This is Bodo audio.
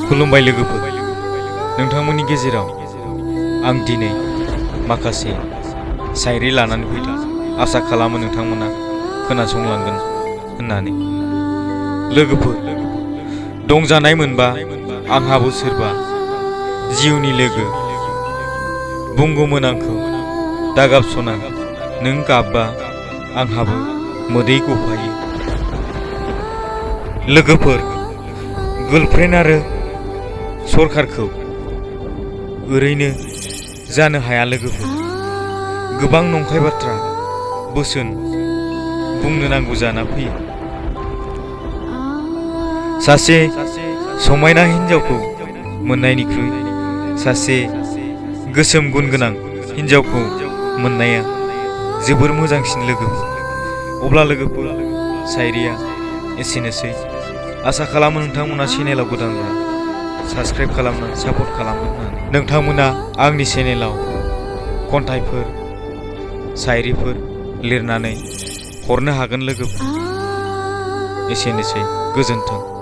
खुलुमबाय लोगोफोर, नोंथांमोननि गेजेराव आं दिनै माखासे शायरि लानानै फैदों। आसा खालामो नोंथांमोना खोनासंलांगोन होननानै। लोगोफोर, दंजानाय मोनबा आंहाबो सोरबा जिउनि लोगो बुंगौमोन आंखौ दागाबसना, नों गाबबा आंहाबो मोदै गफायो। लोगोफोर, गार्लफ्रेन्ड आरो सरखारखौ ओरैनो जानो हाया। लोगोफोर, गोबां नंखाय बाथ्रा बोसोन बुंनो नांगौ जाना फैयो। सासे समायना हिन्जावखौ मोननायनिख्रुइ सासे गोसोम गुन गोनां हिन्जावखौ मोननाया जोबोर मोजांसिन। लोगोफोर, अब्ला लोगोफोर, शायरिया एसेनोसै। आसा खालामो नोंथांमोना चेनेलाव गोदानब्ला साबस्क्राइब खालामना सापर्ट खालामगोन होननानै। नोंथांमोना आंनि चेनेलाव खन्थाइफोर शायरिफोर लिरनानै हरनो हागोन। लोगोफोर, एसेनोसै, गोजोन्थों।